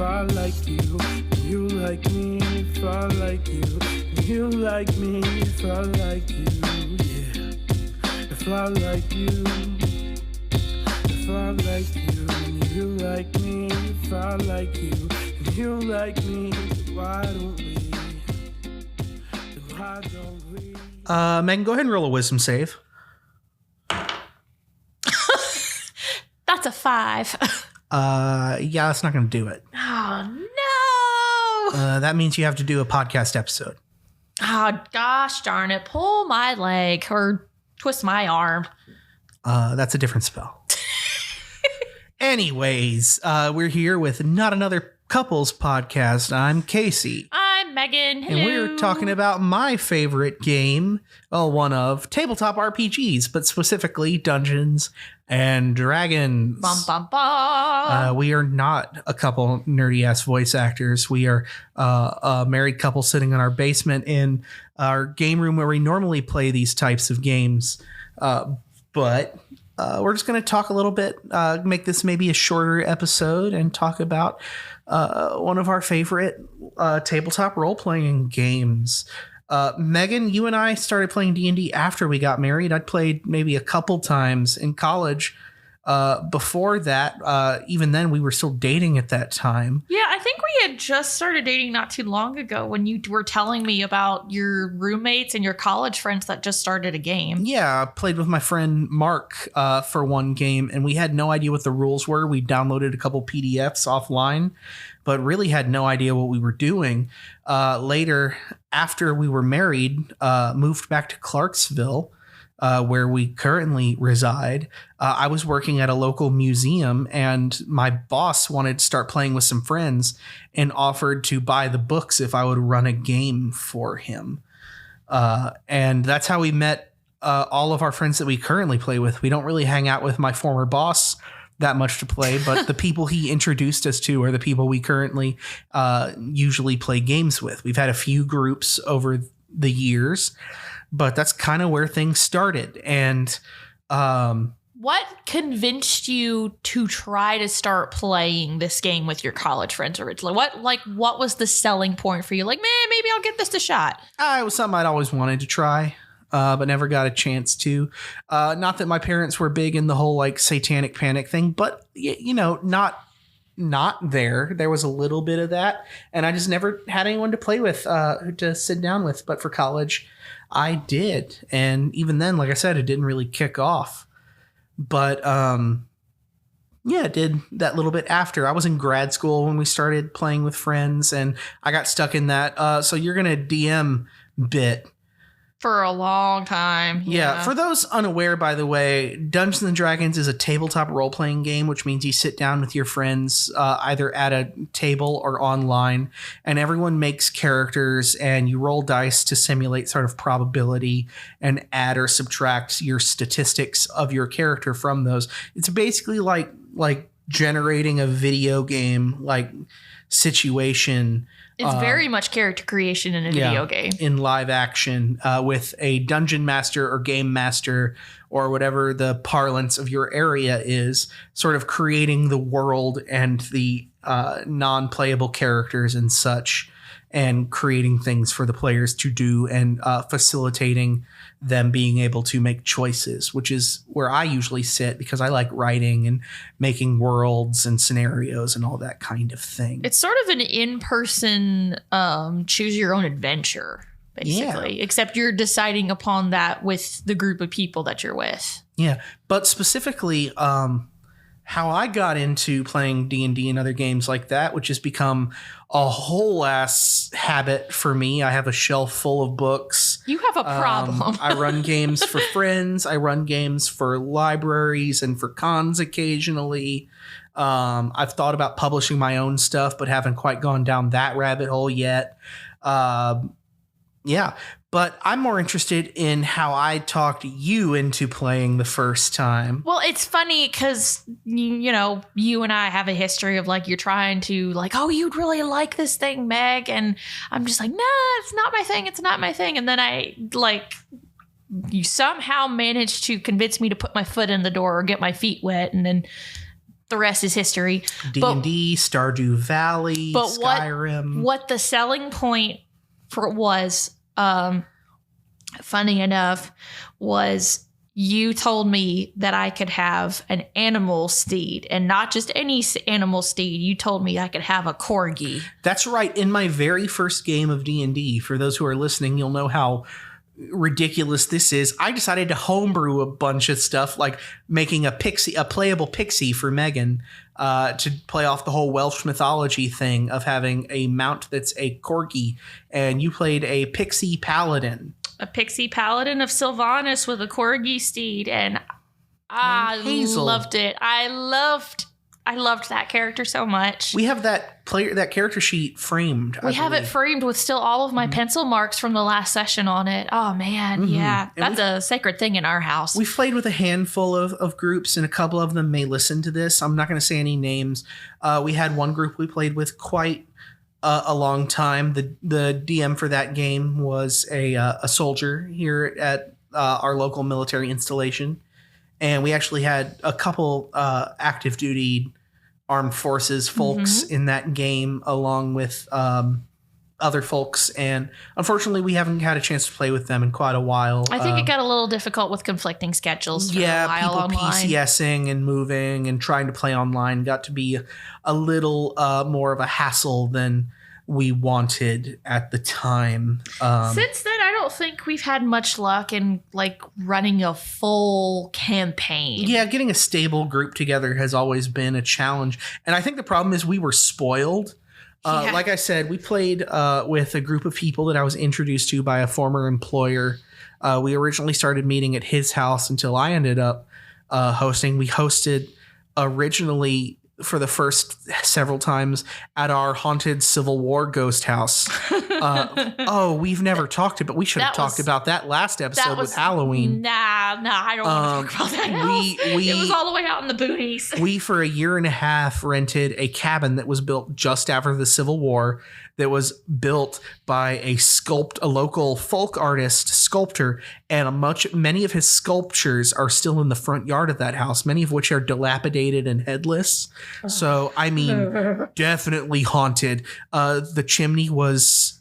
I like you, you like me. If I like you, you like me. If I like you, yeah. If I like you, if I like you, and you like me. If I like you, and you like me. Why don't we? Why don't we? Megan, go ahead and roll a wisdom save. That's a 5. Yeah, that's not going to do it. Oh, no. That means you have to do a podcast episode. Oh, gosh darn it. Pull my leg or twist my arm. That's a different spell. Anyways, we're here with Not Another Couples Podcast. I'm Casey. I'm Megan. Hello. And we're talking about my favorite game, well, one of tabletop RPGs, but specifically Dungeons and Dragons. Bum, bum, bum. We are not a couple nerdy ass voice actors. We are a married couple sitting in our basement in our game room where we normally play these types of games. But we're just going to talk a little bit, make this maybe a shorter episode and talk about one of our favorite tabletop role-playing games. Megan, you and I started playing D&D after we got married. I'd played maybe a couple times in college. Before that, even then we were still dating at that time. Yeah, I think we had just started dating not too long ago when you were telling me about your roommates and your college friends that just started a game. Yeah, I played with my friend Mark for one game, and we had no idea what the rules were. We downloaded a couple PDFs offline, but really had no idea what we were doing. Later, after we were married, moved back to Clarksville, where we currently reside. I was working at a local museum, and my boss wanted to start playing with some friends and offered to buy the books if I would run a game for him. And that's how we met all of our friends that we currently play with. We don't really hang out with my former boss that much to play, but the people he introduced us to are the people we currently usually play games with. We've had a few groups over the years, but that's kind of where things started. And what convinced you to try to start playing this game with your college friends originally? What was the selling point for you? Like, man, maybe I'll give this a shot. It was something I'd always wanted to try, but never got a chance to. Not that my parents were big in the whole like satanic panic thing, but not there. There was a little bit of that, and I just never had anyone to play with, to sit down with. But for college, I did. And even then, like I said, it didn't really kick off. But yeah, it did that little bit after. I was in grad school when we started playing with friends, and I got stuck in that. So you're going to DM bit. For a long time. Yeah. For those unaware, by the way, Dungeons and Dragons is a tabletop role-playing game, which means you sit down with your friends either at a table or online, and everyone makes characters, and you roll dice to simulate sort of probability and add or subtract your statistics of your character from those. It's basically like generating a video game like situation. It's very much character creation in a video game. In live action with a dungeon master or game master or whatever the parlance of your area is, sort of creating the world and the non-playable characters and such, and creating things for the players to do and facilitating them being able to make choices, which is where I usually sit because I like writing and making worlds and scenarios and all that kind of thing. It's sort of an in-person choose your own adventure, basically, except you're deciding upon that with the group of people that you're with. Yeah, but specifically how I got into playing D&D and other games like that, which has become a whole ass habit for me. I have a shelf full of books. You have a problem. I run games for friends. I run games for libraries and for cons occasionally. I've thought about publishing my own stuff, but haven't quite gone down that rabbit hole yet. Yeah, but I'm more interested in how I talked you into playing the first time. Well, it's funny because, you and I have a history of like, you're trying to like, oh, you'd really like this thing, Meg. And I'm just like, nah, it's not my thing. It's not my thing. And then you somehow managed to convince me to put my foot in the door or get my feet wet. And then the rest is history. D&D, Stardew Valley, but Skyrim. What the selling point for was, funny enough, was you told me that I could have an animal steed, and not just any animal steed. You told me I could have a corgi. That's right. In my very first game of D&D, for those who are listening, you'll know how ridiculous this is. I decided to homebrew a bunch of stuff, like making a playable pixie for Megan, to play off the whole Welsh mythology thing of having a mount that's a corgi, and you played a pixie paladin. A pixie paladin of Sylvanas with a corgi steed, and I loved it. I loved that character so much. We have that character sheet framed. We have it framed with still all of my pencil marks from the last session on it. Oh man, yeah, that's a sacred thing in our house. We've played with a handful of groups, and a couple of them may listen to this. I'm not going to say any names. We had one group we played with quite a long time. The DM for that game was a soldier here at our local military installation, and we actually had a couple active duty armed forces folks in that game, along with other folks, and unfortunately we haven't had a chance to play with them in quite a while. I think it got a little difficult with conflicting schedules for a while people online. PCSing and moving and trying to play online got to be a little more of a hassle than we wanted at the time. Since then, I don't think we've had much luck in like running a full campaign. Yeah, getting a stable group together has always been a challenge, and I think the problem is we were spoiled. Like I said, we played with a group of people that I was introduced to by a former employer. We originally started meeting at his house until I ended up hosting. We hosted originally for the first several times at our haunted Civil War ghost house. We've never talked about. We should have talked about that last episode with Halloween. Nah, I don't want to talk about that house. It was all the way out in the boonies. We, for a year and a half, rented a cabin that was built just after the Civil War, that was built by a local folk artist sculptor, and many of his sculptures are still in the front yard of that house, many of which are dilapidated and headless. So, I mean, definitely haunted. The chimney was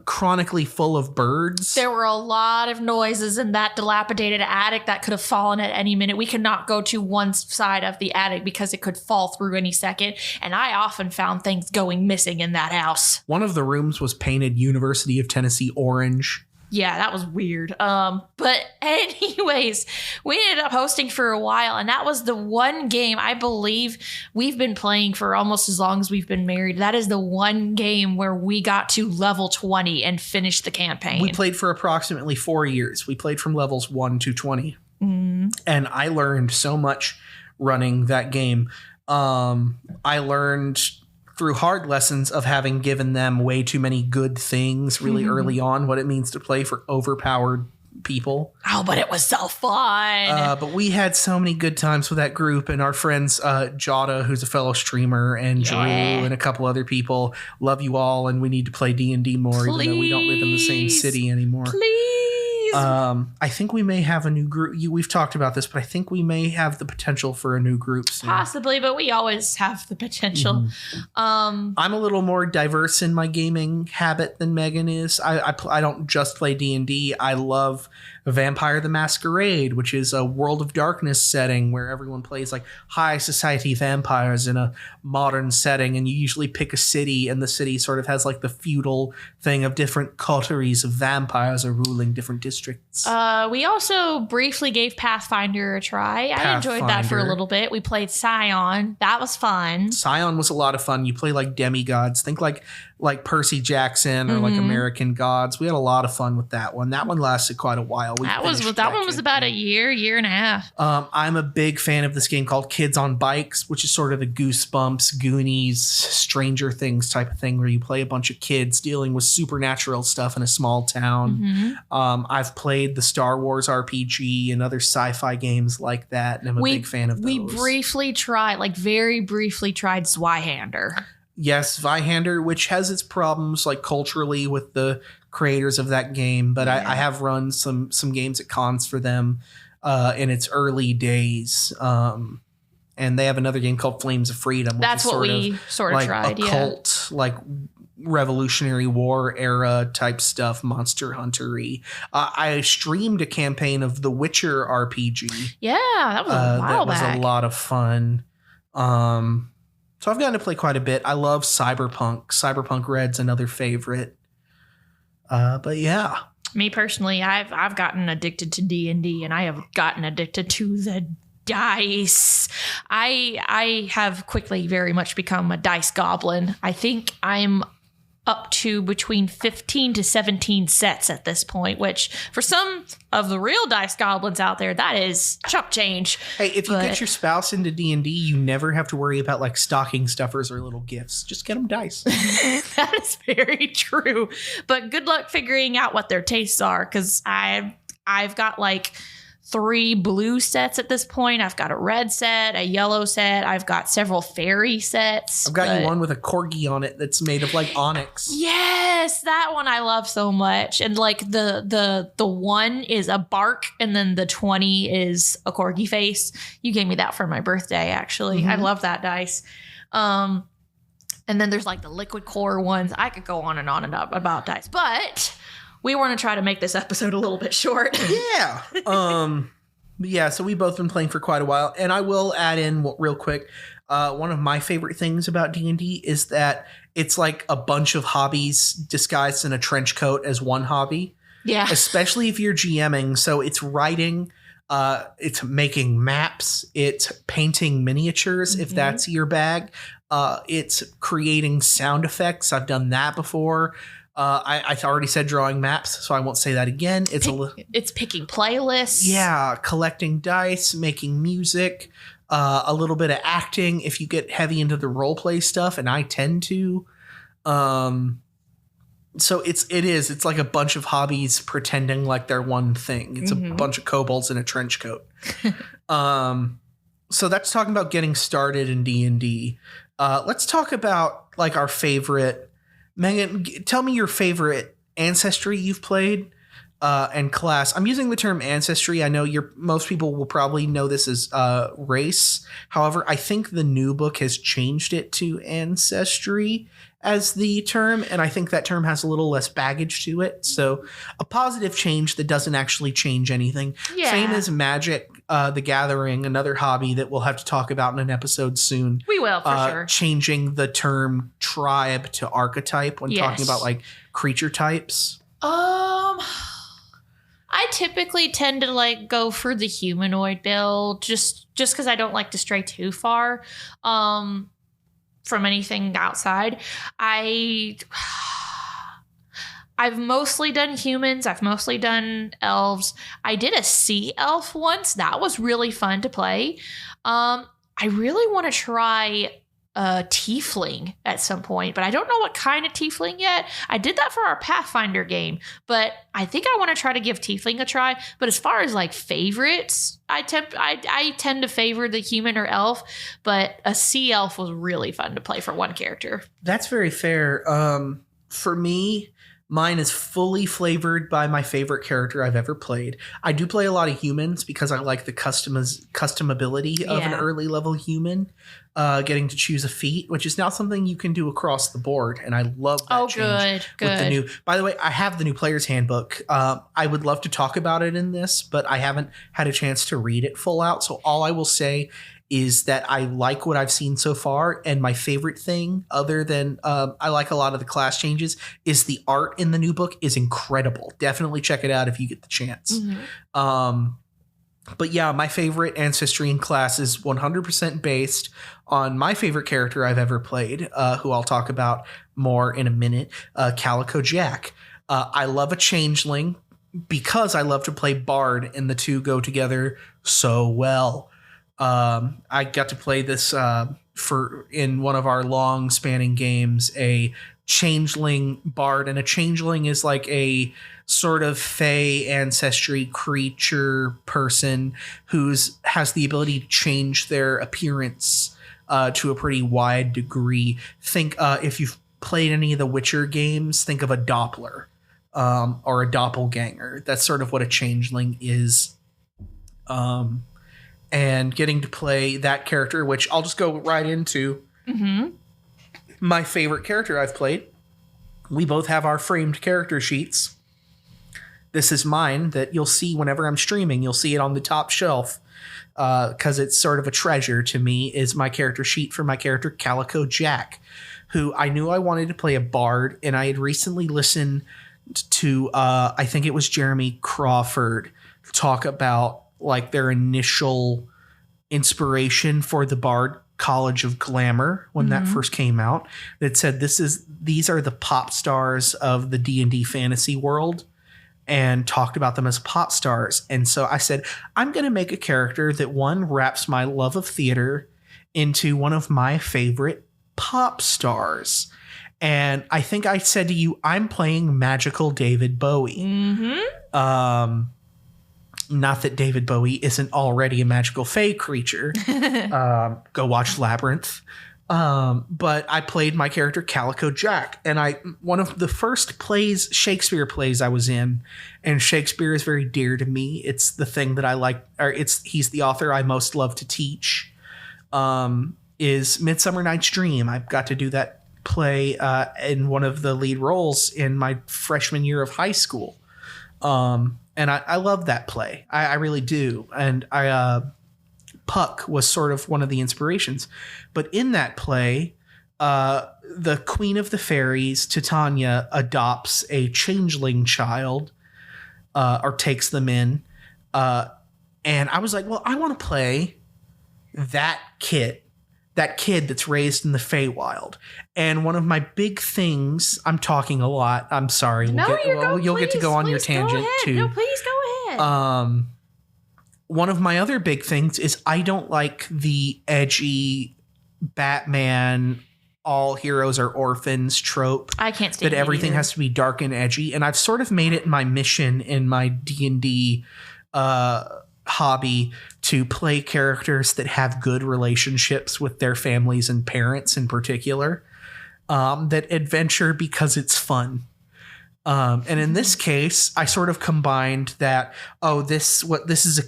chronically full of birds. There were a lot of noises in that dilapidated attic that could have fallen at any minute. We could not go to one side of the attic because it could fall through any second. And I often found things going missing in that house. One of the rooms was painted University of Tennessee orange. Yeah, that was weird. But anyways, we ended up hosting for a while, and that was the one game I believe we've been playing for almost as long as we've been married. That is the one game where we got to level 20 and finished the campaign. We played for approximately 4 years. We played from levels 1 to 20. And I learned so much running that game. I learned through hard lessons of having given them way too many good things really early on, what it means to play for overpowered people. Oh, but it was so fun. But we had so many good times with that group, and our friends, Jada, who's a fellow streamer, and Drew, and a couple other people. Love you all, and we need to play D&D more, even though we don't live in the same city anymore. Please. I think we may have a new group. We've talked about this, but I think we may have the potential for a new group soon. Possibly, but we always have the potential. I'm a little more diverse in my gaming habit than Megan is. I don't just play D&D. I love Vampire the Masquerade, which is a World of Darkness setting where everyone plays like high society vampires in a modern setting, and you usually pick a city, and the city sort of has like the feudal thing of different coteries of vampires are ruling different districts. We also briefly gave Pathfinder a try. I enjoyed that for a little bit. We played Scion. That was fun. Scion was a lot of fun. You play like demigods. Think like Percy Jackson or like American Gods. We had a lot of fun with that one. That one lasted quite a while. That one was about a year and a half. I'm a big fan of this game called Kids on Bikes, which is sort of the Goosebumps, Goonies, Stranger Things type of thing, where you play a bunch of kids dealing with supernatural stuff in a small town. I've played the Star Wars RPG and other sci-fi games like that, and I'm a big fan of those. We very briefly tried Zweihander. Yes, Zweihander, which has its problems like culturally with the creators of that game, but I have run some games at cons for them in its early days. and they have another game called Flames of Freedom. Which That's is what we sort of like tried. occult, like Revolutionary War era type stuff, Monster Hunter-y. I streamed a campaign of the Witcher RPG. Yeah, that was a while back. That was a lot of fun. So I've gotten to play quite a bit. I love Cyberpunk. Cyberpunk Red's another favorite. But yeah. Me personally, I've gotten addicted to D&D, and I have gotten addicted to the dice. I have quickly very much become a dice goblin. I think I'm up to between 15 to 17 sets at this point, which for some of the real dice goblins out there, that is chump change. Hey, if you get your spouse into D&D, you never have to worry about like stocking stuffers or little gifts. Just get them dice. That is very true. But good luck figuring out what their tastes are, because I've got like 3 blue sets at this point. I've got a red set, a yellow set. I've got several fairy sets. I've got you one with a corgi on it that's made of like onyx. Yes, that one I love so much. And like the 1 is a bark, and then the 20 is a corgi face. You gave me that for my birthday, actually. I love that dice. And then there's like the liquid core ones. I could go on and on about dice, but we want to try to make this episode a little bit short. Yeah. Yeah, so we've both been playing for quite a while. And I will add in real quick, one of my favorite things about D&D is that it's like a bunch of hobbies disguised in a trench coat as one hobby. Yeah. Especially if you're GMing. So it's writing, it's making maps, it's painting miniatures, if that's your bag. It's creating sound effects. I've done that before. I already said drawing maps, so I won't say that again. It's picking playlists. Yeah, collecting dice, making music, a little bit of acting if you get heavy into the role play stuff, and I tend to. So it's like a bunch of hobbies pretending like they're one thing. It's a bunch of kobolds in a trench coat. So that's talking about getting started in D&D. Let's talk about like our favorite. Megan, tell me your favorite ancestry you've played and class. I'm using the term ancestry. I know most people will probably know this as race. However, I think the new book has changed it to ancestry as the term, and I think that term has a little less baggage to it. So a positive change that doesn't actually change anything. Yeah. Same as Magic the Gathering, another hobby that we'll have to talk about in an episode soon. We will, for sure. Changing the term tribe to archetype when talking about like creature types. I typically tend to like go for the humanoid build just because I don't like to stray too far from anything outside. I've mostly done humans. I've mostly done elves. I did a sea elf once. That was really fun to play. I really want to try a tiefling at some point, but I don't know what kind of tiefling yet. I did that for our Pathfinder game, but I think I want to try to give tiefling a try. But as far as like favorites, I tend to favor the human or elf, but a sea elf was really fun to play for one character. That's very fair. For me, mine is fully flavored by my favorite character I've ever played. I do play a lot of humans because I like the customability of an early level human. Getting to choose a feat, which is now something you can do across the board, and I love that change. Good. With the new, by the way, I have the new player's handbook. I would love to talk about it in this, but I haven't had a chance to read it full out. So all I will say is that I like what I've seen so far, and my favorite thing, other than I like a lot of the class changes, is the art in the new book is incredible. Definitely check it out if you get the chance. But yeah, my favorite ancestry in class is 100% based on my favorite character I've ever played, who I'll talk about more in a minute, Calico Jack. I love a changeling because I love to play Bard, and the two go together so well. I got to play this in one of our long spanning games, a changeling bard, and a changeling is like a sort of fey ancestry creature person has the ability to change their appearance to a pretty wide degree. Think if you've played any of the Witcher games, think of a Doppler or a doppelganger. That's sort of what a changeling is. and getting to play that character, which I'll just go right into my favorite character I've played. We both have our framed character sheets. This is mine that you'll see whenever I'm streaming. You'll see it on the top shelf because it's sort of a treasure to me, is my character sheet for my character Calico Jack, who I knew I wanted to play a bard, and I had recently listened to, I think it was Jeremy Crawford, talk about like their initial inspiration for the Bard College of Glamour when that first came out. That said, these are the pop stars of the D&D fantasy world, and talked about them as pop stars. And so I said, I'm going to make a character that wraps my love of theater into one of my favorite pop stars. And I think I said to you, I'm playing magical David Bowie. Not that David Bowie isn't already a magical fae creature. Go watch Labyrinth. But I played my character Calico Jack, and one of the first Shakespeare plays I was in, and Shakespeare is very dear to me. It's the thing that I like, or he's the author I most love to teach. Is Midsummer Night's Dream. I got to do that play in one of the lead roles in my freshman year of high school. And I love that play. I really do. And Puck was sort of one of the inspirations. But in that play, the Queen of the Fairies, Titania, adopts a changeling child, or takes them in. And I was like, well, I want to play that kid that's raised in the Feywild. And one of my big things, I'm talking a lot. I'm sorry. You'll get to go on your tangent too. No, please go ahead. One of my other big things is I don't like the edgy Batman, all heroes are orphans trope. I can't stand that everything has to be dark and edgy. And I've sort of made it my mission in my D&D hobby to play characters that have good relationships with their families and parents in particular, that adventure because it's fun. And in this case, I sort of combined that, this is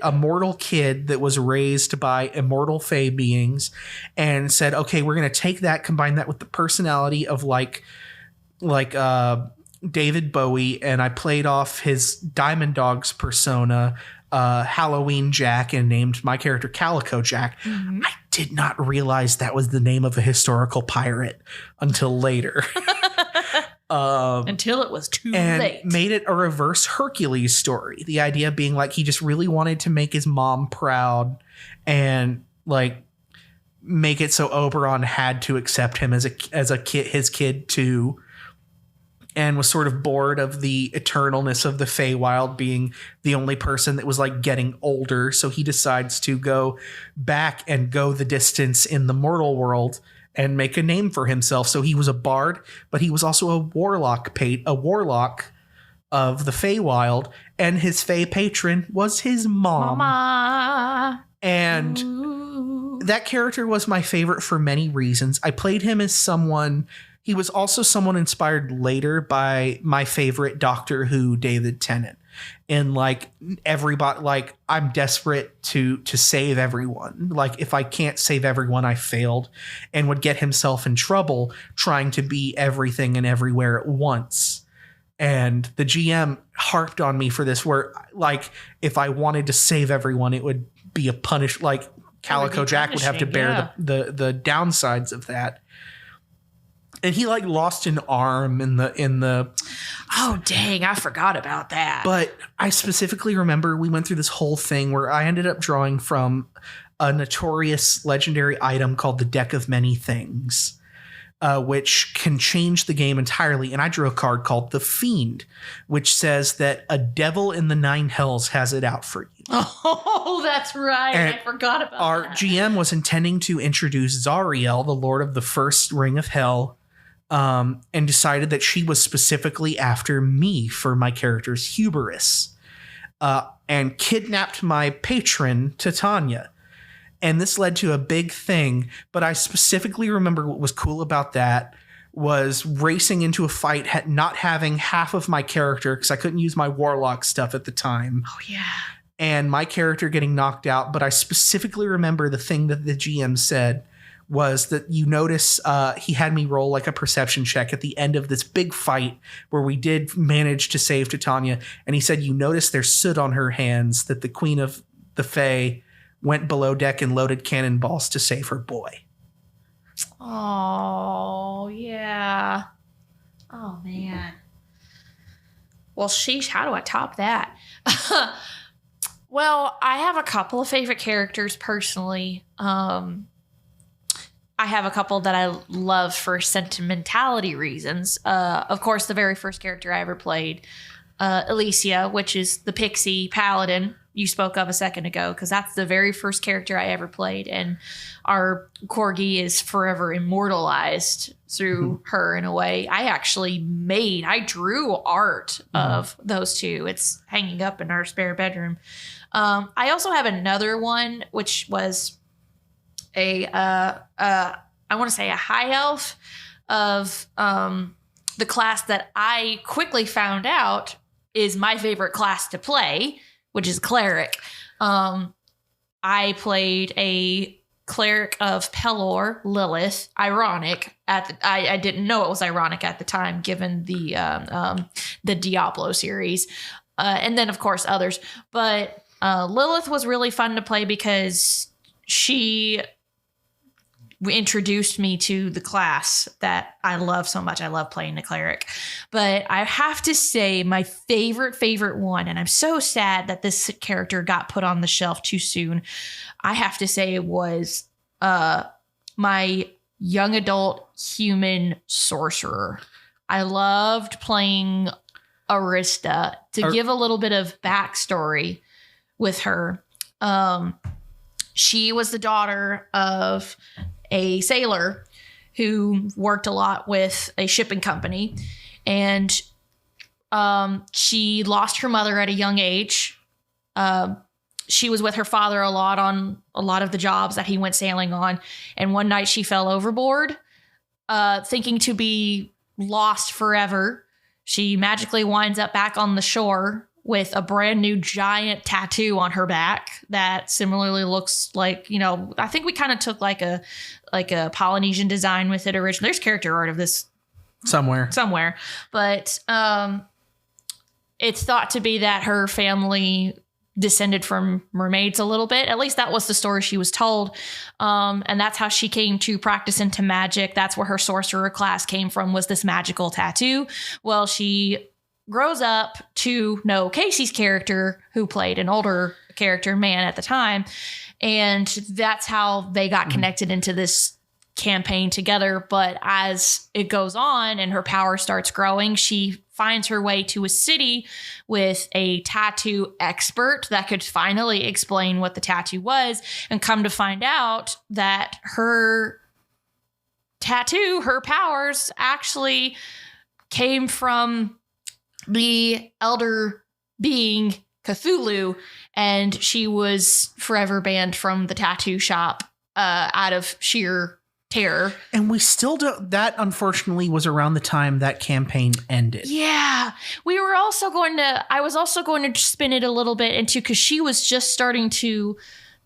a mortal kid that was raised by immortal fae beings, and said, okay, we're going to take that, combine that with the personality of like David Bowie. And I played off his Diamond Dogs persona, Halloween Jack, and named my character Calico Jack. I did not realize that was the name of a historical pirate until later. Until it was too late. Made it a reverse Hercules story. The idea being like he just really wanted to make his mom proud, and like make it so Oberon had to accept him as a kid, his kid too, and was sort of bored of the eternalness of the Feywild, being the only person that was like getting older. So he decides to go back and go the distance in the mortal world and make a name for himself. So he was a bard, but he was also a warlock of the Feywild, and his Fey patron was his mom. Mama. And that character was my favorite for many reasons. I played him as someone. He was also someone inspired later by my favorite Doctor Who, David Tennant. And like everybody, like I'm desperate to save everyone. Like if I can't save everyone, I failed, and would get himself in trouble trying to be everything and everywhere at once. And the GM harped on me for this, where like if I wanted to save everyone, it would be a punish. Like Calico Jack would have to bear the downsides of that. And he like lost an arm in the. Oh, dang. I forgot about that. But I specifically remember we went through this whole thing where I ended up drawing from a notorious legendary item called the Deck of Many Things, which can change the game entirely. And I drew a card called the Fiend, which says that a devil in the 9 hells has it out for you. Oh, that's right. And I forgot about our that. GM was intending to introduce Zariel, the Lord of the First Ring of Hell, and decided that she was specifically after me for my character's hubris, and kidnapped my patron, Titania. And this led to a big thing, but I specifically remember what was cool about that was racing into a fight, not having half of my character because I couldn't use my warlock stuff at the time. Oh, yeah. and my character getting knocked out. But I specifically remember the thing that the GM said was that you notice he had me roll like a perception check at the end of this big fight where we did manage to save Titania. And he said, you notice there's soot on her hands, that the Queen of the Fae went below deck and loaded cannonballs to save her boy. Oh, yeah. Oh, man. Well, sheesh, how do I top that? Well, I have a couple of favorite characters personally. I have a couple that I love for sentimentality reasons. Of course, the very first character I ever played, Alicia, which is the pixie paladin you spoke of a second ago, because that's the very first character I ever played. And our corgi is forever immortalized through her in a way. I drew art of those two. It's hanging up in our spare bedroom. I also have another one, which was I want to say a high elf of the class that I quickly found out is my favorite class to play, which is cleric. I played a cleric of Pelor, Lilith. Ironic I didn't know it was ironic at the time, given the Diablo series, and then of course others. But Lilith was really fun to play because she introduced me to the class that I love so much. I love playing the cleric. But I have to say my favorite one, and I'm so sad that this character got put on the shelf too soon. I have to say it was my young adult human sorcerer. I loved playing Arista. To give a little bit of backstory with her, she was the daughter of a sailor who worked a lot with a shipping company, and she lost her mother at a young age. She was with her father a lot on a lot of the jobs that he went sailing on, and one night she fell overboard, thinking to be lost forever. She magically winds up back on the shore with a brand new giant tattoo on her back that similarly looks like, I think we kind of took like a Polynesian design with it originally. There's character art of this somewhere, but it's thought to be that her family descended from mermaids a little bit. At least that was the story she was told. And that's how she came to practice into magic. That's where her sorcerer class came from, was this magical tattoo. Well, she grows up to know Casey's character, who played an older character, man, at the time. And that's how they got connected into this campaign together. But as it goes on and her power starts growing, she finds her way to a city with a tattoo expert that could finally explain what the tattoo was, and come to find out that her tattoo, her powers, actually came from the elder being Cthulhu, and she was forever banned from the tattoo shop out of sheer terror. And we still don't. That unfortunately was around the time that campaign ended. Yeah, we were also going to. I was also going to spin it a little bit into, because she was just starting to.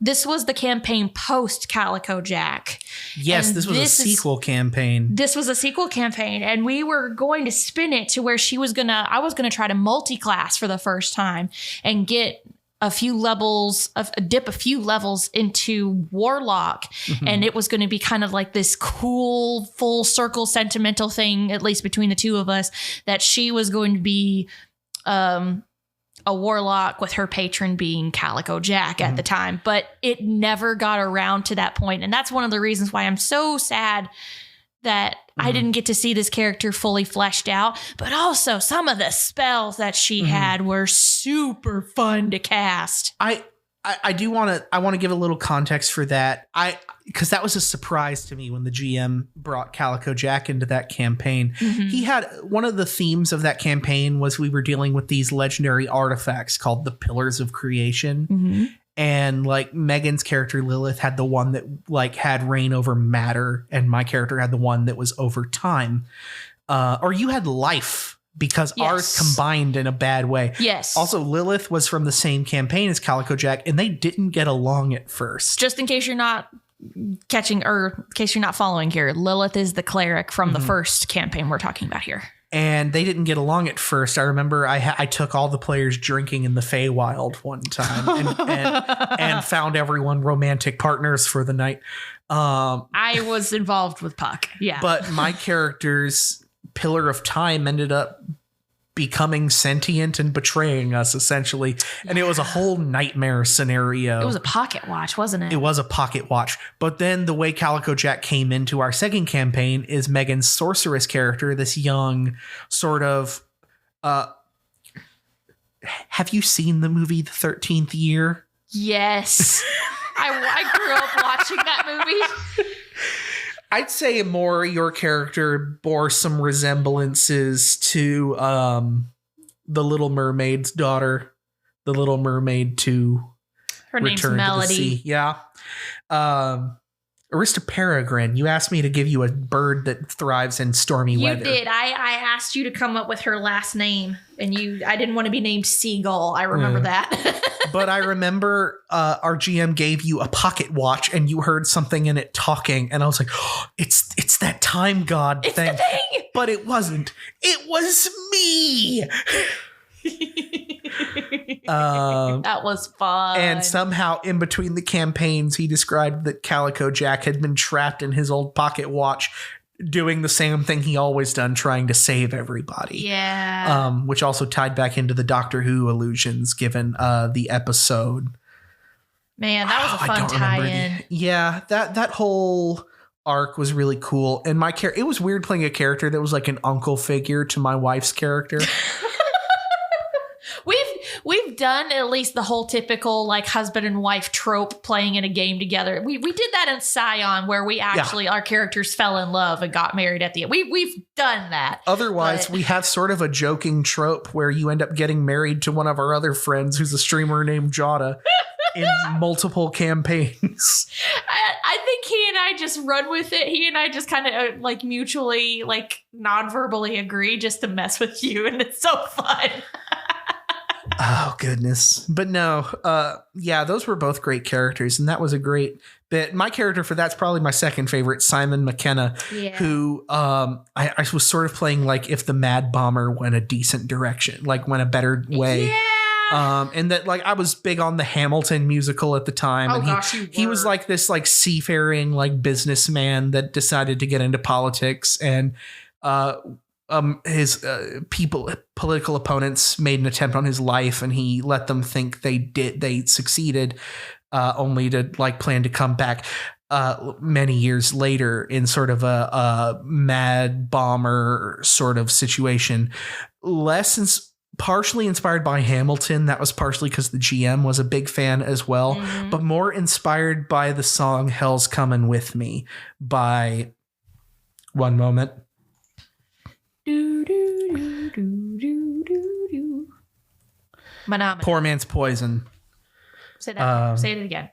This was the campaign post Calico Jack. Yes, and this was a sequel campaign. This was a sequel campaign, and we were going to spin it to where I was gonna try to multi-class for the first time and get dip a few levels into Warlock. Mm-hmm. And it was going to be kind of like this cool full circle sentimental thing, at least between the two of us, that she was going to be a warlock with her patron being Calico Jack at the time. But it never got around to that point. And that's one of the reasons why I'm so sad that I didn't get to see this character fully fleshed out. But also some of the spells that she had were super fun to cast. I do want to give a little context for that. Because that was a surprise to me when the GM brought Calico Jack into that campaign. Mm-hmm. He had one of the themes of that campaign was we were dealing with these legendary artifacts called the Pillars of Creation. Mm-hmm. And like Megan's character Lilith had the one that like had reign over matter, and my character had the one that was over time. Or you had life because ours combined in a bad way. Yes. Also, Lilith was from the same campaign as Calico Jack, and they didn't get along at first. Just in case you're not catching, or in case you're not following here, Lilith is the cleric from the first campaign we're talking about here. And they didn't get along at first. I remember I took all the players drinking in the Feywild one time and found everyone romantic partners for the night. I was involved with Puck. Yeah. But my character's Pillar of Time ended up becoming sentient and betraying us, essentially. And it was a whole nightmare scenario. It was a pocket watch, wasn't it? It was a pocket watch. But then the way Calico Jack came into our second campaign is Megan's sorceress character, this young sort of... have you seen the movie The 13th Year? Yes. I grew up watching that movie. I'd say more your character bore some resemblances to the Little Mermaid's daughter, the Little Mermaid 2. Her name's Return Melody. to the Sea. Yeah. Arista Peregrine, you asked me to give you a bird that thrives in stormy weather. You did. I asked you to come up with her last name, and I didn't want to be named Seagull. I remember that. But I remember our GM gave you a pocket watch, and you heard something in it talking, and I was like, oh, it's that time god It's thing. the thing. But it wasn't. It was me. That was fun. And somehow in between the campaigns, he described that Calico Jack had been trapped in his old pocket watch doing the same thing he always done, trying to save everybody. Yeah. Which also tied back into the Doctor Who allusions given the episode. Man, that was a fun tie-in. Yeah, that whole arc was really cool. And it was weird playing a character that was like an uncle figure to my wife's character. We've done at least the whole typical like husband and wife trope playing in a game together. We did that in Scion where we actually our characters fell in love and got married at the end. We've done that. Otherwise, we have sort of a joking trope where you end up getting married to one of our other friends who's a streamer named Jada in multiple campaigns. I think he and I just run with it. He and I just kind of like mutually like non-verbally agree just to mess with you, and it's so fun. Oh, goodness. But no, those were both great characters, and that was a great bit. My character for that's probably my second favorite, Simon McKenna, who I was sort of playing like if the Mad Bomber went a decent direction, like went a better way. Yeah. And that like I was big on the Hamilton musical at the time. And he was like this like seafaring like businessman that decided to get into politics, and his political opponents made an attempt on his life, and he let them think they succeeded, only to like plan to come back many years later in sort of a Mad Bomber sort of situation. Partially inspired by Hamilton. That was partially because the GM was a big fan as well, but more inspired by the song Hell's Coming With Me by one moment. Poor Man's Poison. Say that. Say it again.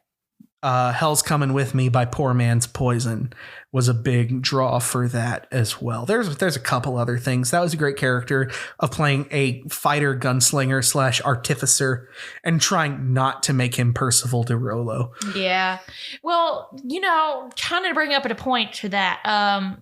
Hell's Coming With Me by Poor Man's Poison was a big draw for that as well. There's a couple other things. That was a great character of playing a fighter gunslinger / artificer and trying not to make him Percival de Rollo. Yeah. Well, kind of bring up at a point to that.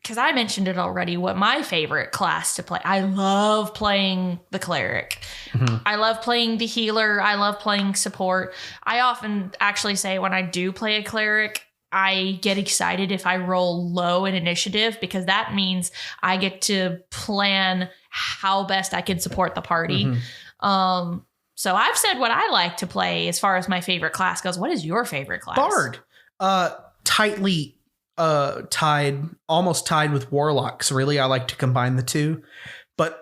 Because I mentioned it already, what my favorite class to play. I love playing the cleric. Mm-hmm. I love playing the healer. I love playing support. I often actually say when I do play a cleric, I get excited if I roll low in initiative, because that means I get to plan how best I can support the party. Mm-hmm. So I've said what I like to play as far as my favorite class goes. What is your favorite class? Bard. Tightly almost tied with warlocks. Really, I like to combine the two, but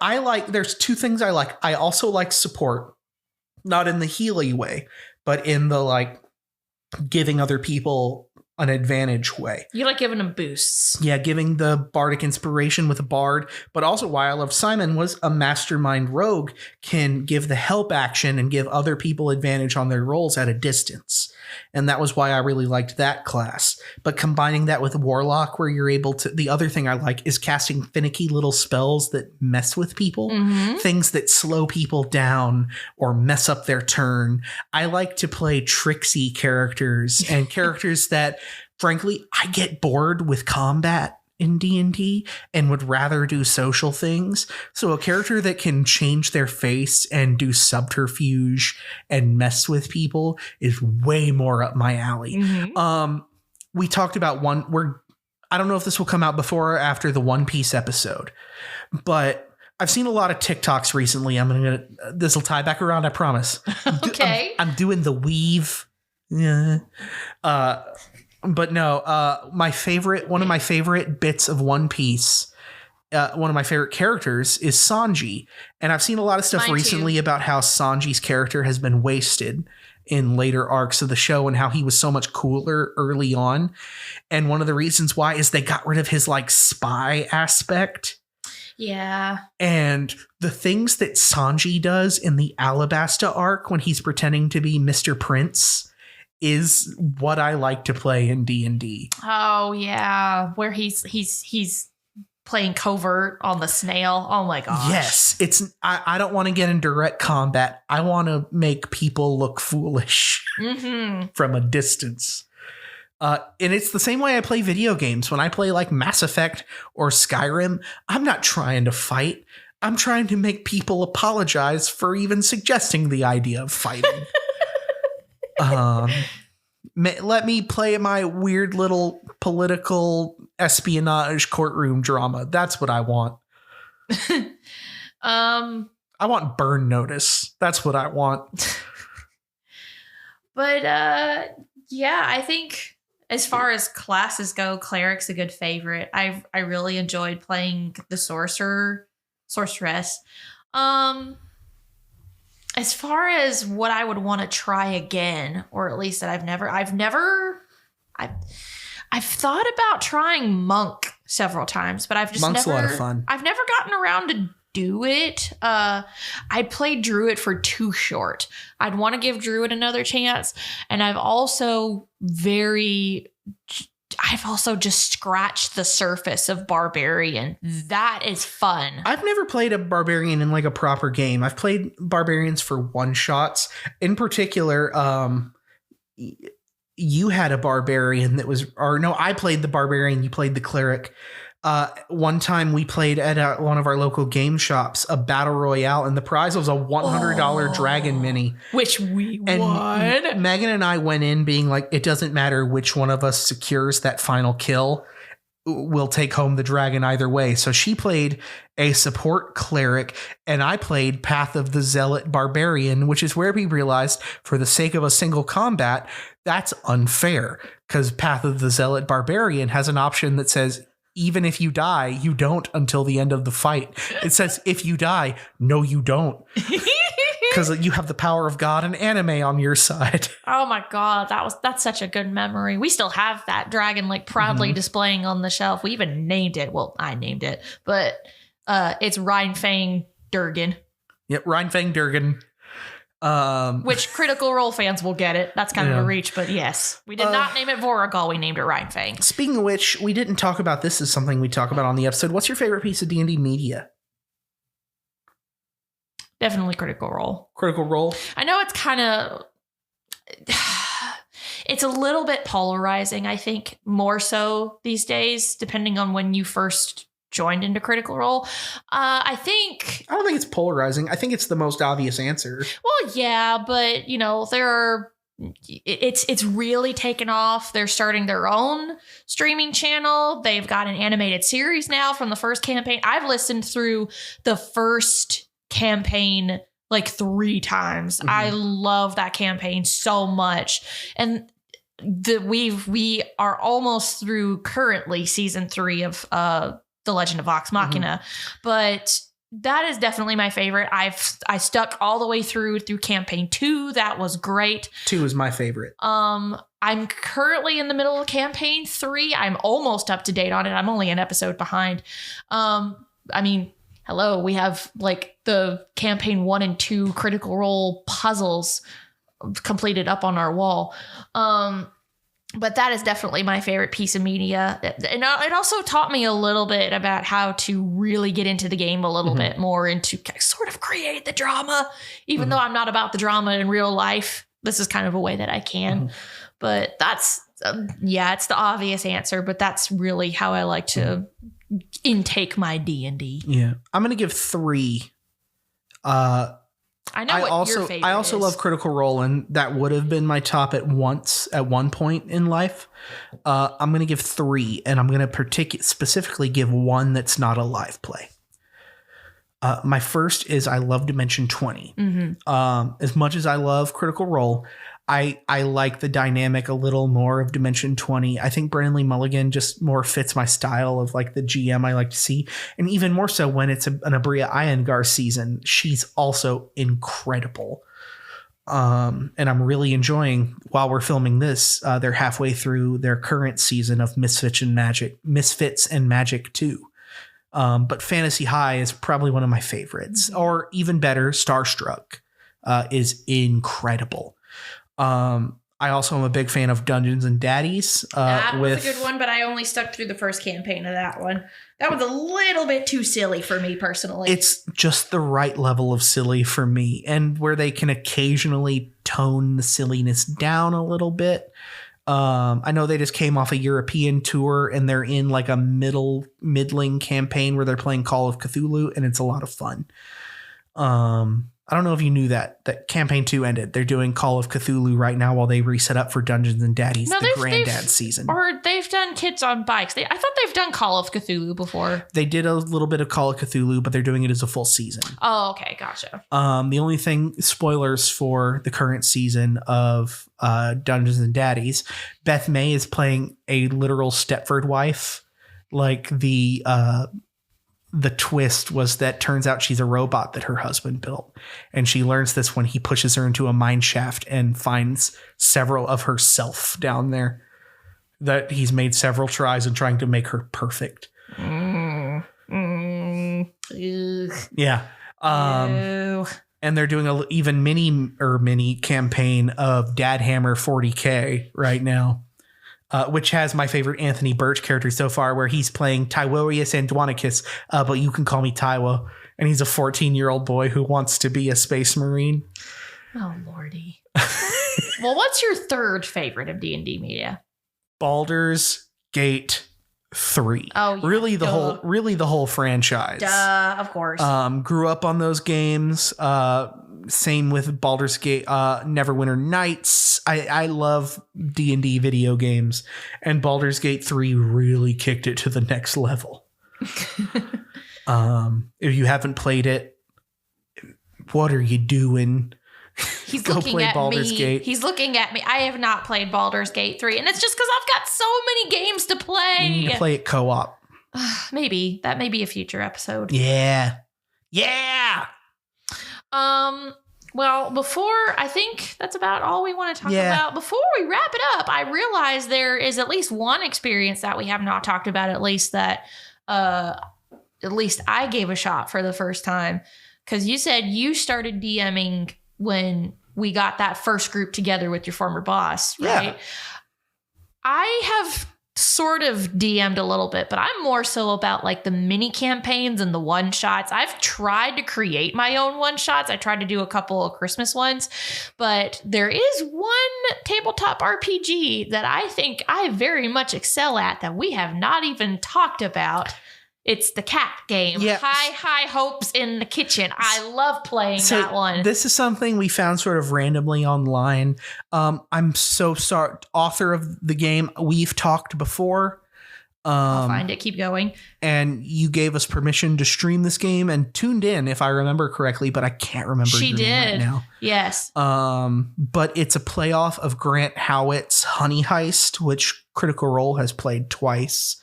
there's two things I like. I also like support, not in the healy way, but in the like giving other people an advantage way. You like giving them boosts. Yeah, giving the bardic inspiration with a bard, but also why I love Simon was a mastermind rogue can give the help action and give other people advantage on their rolls at a distance. And that was why I really liked that class. But combining that with Warlock, where you're able to, the other thing I like is casting finicky little spells that mess with people, things that slow people down or mess up their turn. I like to play tricksy characters and characters that, frankly, I get bored with combat in D&D and would rather do social things. So a character that can change their face and do subterfuge and mess with people is way more up my alley. We talked about I don't know if this will come out before or after the One Piece episode, but I've seen a lot of TikToks recently. This will tie back around, I promise. Okay. I'm doing the weave. Yeah. But no, one of my favorite bits of One Piece, one of my favorite characters is Sanji. And I've seen a lot of stuff recently about how Sanji's character has been wasted in later arcs of the show and how he was so much cooler early on. And one of the reasons why is they got rid of his like spy aspect. Yeah. And the things that Sanji does in the Alabasta arc when he's pretending to be Mr. Prince is what I like to play in D&D. Oh yeah, where he's playing covert on the snail. Oh my gosh. Yes, I don't want to get in direct combat. I want to make people look foolish from a distance. And it's the same way I play video games. When I play like Mass Effect or Skyrim, I'm not trying to fight. I'm trying to make people apologize for even suggesting the idea of fighting. Let me play my weird little political espionage courtroom drama. That's what I want. I want burn notice. That's what I want. But yeah, I think as far as classes go, cleric's a good favorite. I really enjoyed playing the sorceress. As far as what I would want to try again, or at least that I've thought about trying monk several times, but Monk's a lot of fun. I've never gotten around to do it. I played druid for too short. I'd want to give druid another chance, and I've also just scratched the surface of barbarian. That is fun. I've never played a barbarian in like a proper game. I've played barbarians for one shots. In particular, you had a barbarian I played the barbarian. You played the cleric. One time we played at one of our local game shops, a battle royale, and the prize was a $100 dragon mini. Which we and won. Megan and I went in being like, it doesn't matter which one of us secures that final kill. We'll take home the dragon either way. So she played a support cleric and I played Path of the Zealot Barbarian, which is where we realized for the sake of a single combat, that's unfair because Path of the Zealot Barbarian has an option that says, even if you die, you don't until the end of the fight. It says, if you die, no, you don't. Because you have the power of God and anime on your side. Oh my God, that's such a good memory. We still have that dragon like proudly displaying on the shelf. We even named it. Well, I named it, but it's Rhinefang Durgan. Yep, Rhinefang Durgan. Which Critical Role fans will get it. That's kind of a reach, but yes. We did not name it Voragal, we named it Rhinefang. Speaking of which, we didn't talk about this as something we talk about on the episode. What's your favorite piece of D&D media? Definitely Critical Role. Critical Role? I know it's kind of... It's a little bit polarizing, I think, more so these days, depending on when you first joined into Critical Role. I don't think it's polarizing. I think it's the most obvious answer. Well, yeah, but it's really taken off. They're starting their own streaming channel. They've got an animated series now from the first campaign. I've listened through the first campaign like 3 times. I love that campaign so much. And we are almost through currently season 3 of The Legend of Vox Machina, but that is definitely my favorite. I stuck all the way through campaign 2. That was great. 2 is my favorite. I'm currently in the middle of campaign 3. I'm almost up to date on it. I'm only an episode behind. I mean, hello, we have like the campaign 1 and 2 Critical Role puzzles completed up on our wall. But that is definitely my favorite piece of media. And it also taught me a little bit about how to really get into the game a little bit more and to sort of create the drama, even though I'm not about the drama in real life. This is kind of a way that I can. But that's, it's the obvious answer, but that's really how I like to intake my D&D. Yeah. I'm going to give 3. I know your favorite I also is. love Critical Role, and that would have been my top at one point in life. I'm going to give 3, and I'm going to specifically give 1 that's not a live play. My first is I love Dimension 20. As much as I love Critical Role, I like the dynamic a little more of Dimension 20. I think Brennan Lee Mulligan just more fits my style of like the GM I like to see. And even more so when it's an Abria Iyengar season, she's also incredible. And I'm really enjoying, while we're filming this, they're halfway through their current season of Misfits and Magic 2. But Fantasy High is probably one of my favorites. Or even better, Starstruck is incredible. I also am a big fan of Dungeons and Daddies. That was a good one, but I only stuck through the first campaign of that one. That was a little bit too silly for me personally. It's just the right level of silly for me, and where they can occasionally tone the silliness down a little bit. I know they just came off a European tour and they're in like a middling campaign where they're playing Call of Cthulhu, and it's a lot of fun. I don't know if you knew that campaign 2 ended. They're doing Call of Cthulhu right now while they reset up for Dungeons and Daddies, the Granddad season. Or they've done Kids on Bikes. I thought they've done Call of Cthulhu before. They did a little bit of Call of Cthulhu, but they're doing it as a full season. Oh, okay. Gotcha. The only thing, spoilers for the current season of Dungeons and Daddies, Beth May is playing a literal Stepford wife. Like the twist was that turns out she's a robot that her husband built. And she learns this when he pushes her into a mine shaft and finds several of herself down there, that he's made several tries in trying to make her perfect. Yeah. And they're doing a even mini campaign of Dad Hammer 40K right now. Which has my favorite Anthony Birch character so far, where he's playing Tyworius Andronicus, but you can call me Tywo. And he's a 14-year-old boy who wants to be a space marine. Oh, Lordy. Well, what's your third favorite of D&D media? Baldur's Gate 3. Oh, yeah. Really the whole franchise. Duh, of course. Grew up on those games. Same with Baldur's Gate, Neverwinter Nights. I love D&D video games, and Baldur's Gate 3 really kicked it to the next level. If you haven't played it, what are you doing? He's Go looking play at Baldur's me. Gate. He's looking at me. I have not played Baldur's Gate 3, and it's just because I've got so many games to play. You need to play it co-op. Maybe. That may be a future episode. Yeah. Well, I think that's about all we want to talk about. Before we wrap it up, I realize there is at least one experience that we have not talked about, at least that at least I gave a shot for the first time. Because you said you started DMing when we got that first group together with your former boss, right? Yeah. I have sort of DM'd a little bit, but I'm more so about like the mini campaigns and the one shots. I've tried to create my own one shots. I tried to do a couple of Christmas ones, but there is one tabletop RPG that I think I very much excel at that we have not even talked about. It's the cat game. Yeah. High hopes in the kitchen. I love playing that one. This is something we found sort of randomly online. I'm so sorry. Author of the game, we've talked before. I'll find it. Keep going. And you gave us permission to stream this game and tuned in, if I remember correctly, but I can't remember. She your name right now. Yes. But it's a playoff of Grant Howitt's Honey Heist, which Critical Role has played twice.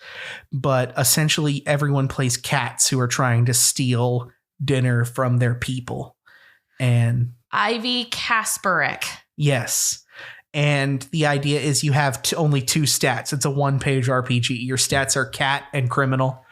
But essentially everyone plays cats who are trying to steal dinner from their people. And Ivy Kasparek. Yes. And the idea is you have only 2 stats. It's a 1-page RPG. Your stats are cat and criminal.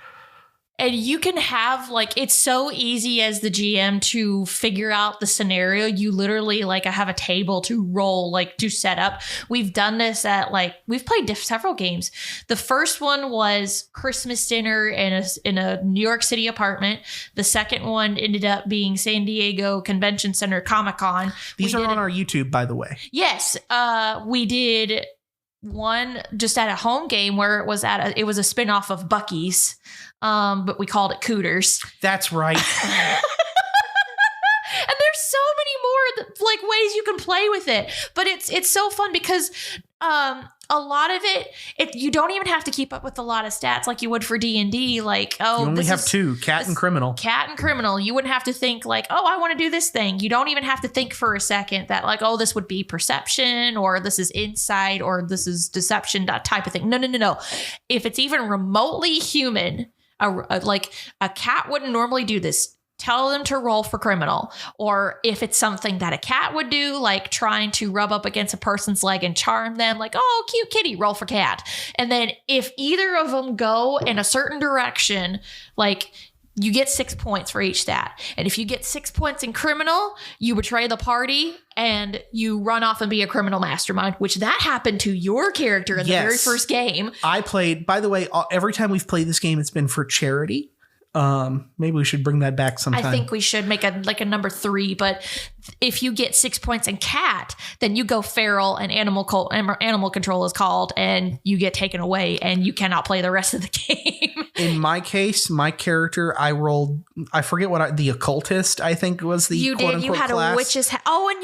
And you can have like, it's so easy as the GM to figure out the scenario. You literally like have a table to roll, like to set up. We've done this at like, we've played several games. The first one was Christmas dinner in a New York City apartment. The second one ended up being San Diego Convention Center Comic-Con. These are on our YouTube, by the way. Yes. We did one just at a home game where it was it was a spinoff of Buc-ee's, but we called it Cooters. That's right. And there's so many more like ways you can play with it, but it's so fun because a lot of it you don't even have to keep up with a lot of stats like you would for D&D. Like, oh, you only have two, cat and criminal. Cat and criminal. You wouldn't have to think like, oh, I want to do this thing. You don't even have to think for a second that like, oh, this would be perception or this is insight or this is deception, that type of thing. No. If it's even remotely human, like a cat wouldn't normally do this. Tell them to roll for criminal. Or if it's something that a cat would do, like trying to rub up against a person's leg and charm them, like, oh, cute kitty, roll for cat. And then if either of them go in a certain direction, like you get 6 points for each stat. And if you get 6 points in criminal, you betray the party and you run off and be a criminal mastermind, which that happened to your character in the very first game. I played, by the way, every time we've played this game, it's been for charity. Maybe we should bring that back sometime. I think we should make a number 3, but if you get 6 points in cat, then you go feral and animal control is called and you get taken away and you cannot play the rest of the game. In my case, my character, I rolled, I forget the occultist, I think was the you quote did. You had class. A witch's hat. Oh, and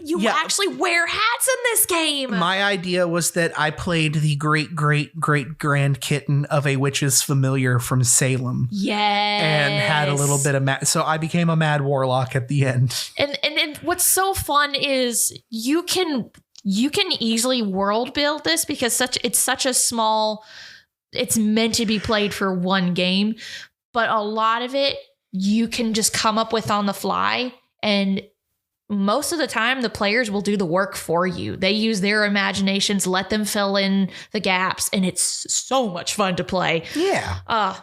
you actually wear hats in this game. My idea was that I played the great grand kitten of a witch's familiar from Salem. Yes. And had a little bit of so I became a mad warlock at the end. And what's so fun is you can easily world build this because it's such a small, it's meant to be played for one game, but a lot of it you can just come up with on the fly, and most of the time the players will do the work for you. They use their imaginations, let them fill in the gaps, and it's so much fun to play. Yeah.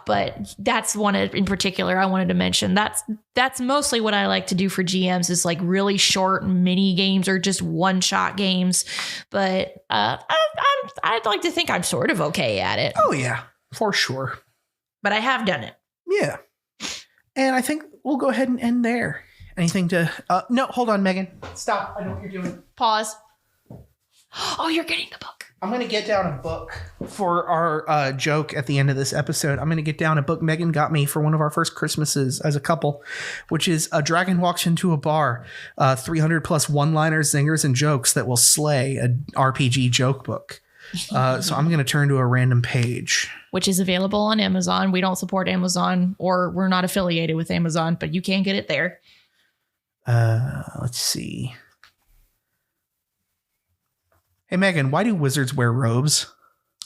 But that's one in particular I wanted to mention. That's mostly what I like to do for GMs is like really short mini games or just one shot games. But I'd like to think I'm sort of okay at it. Oh yeah, for sure. But I have done it. Yeah. And I think we'll go ahead and end there. Anything to... no, hold on, Megan. Stop. I know what you're doing. Pause. Oh, you're getting the book. I'm going to get down a book for our joke at the end of this episode. I'm going to get down a book Megan got me for one of our first Christmases as a couple, which is A Dragon Walks Into a Bar, 300 plus one-liners, zingers, and jokes that will slay an RPG joke book. So I'm going to turn to a random page. Which is available on Amazon. We don't support Amazon, or we're not affiliated with Amazon, but you can get it there. Let's see. Hey, Megan, why do wizards wear robes?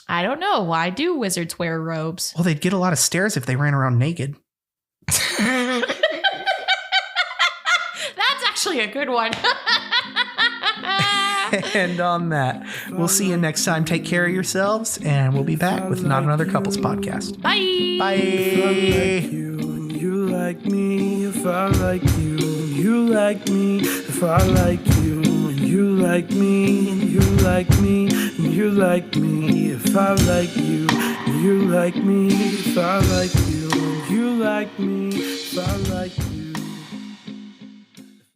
I don't know. Why do wizards wear robes? Well, they'd get a lot of stares if they ran around naked. That's actually a good one. And on that, we'll see you next time. Take care of yourselves, and we'll be back with Not Another Couples podcast. Bye. Bye. You like me, if I like you, you like me, if I like you, and you like me, and you like me, and you like me, if I like you, and you like me, if I like you, and you like me, if I like you.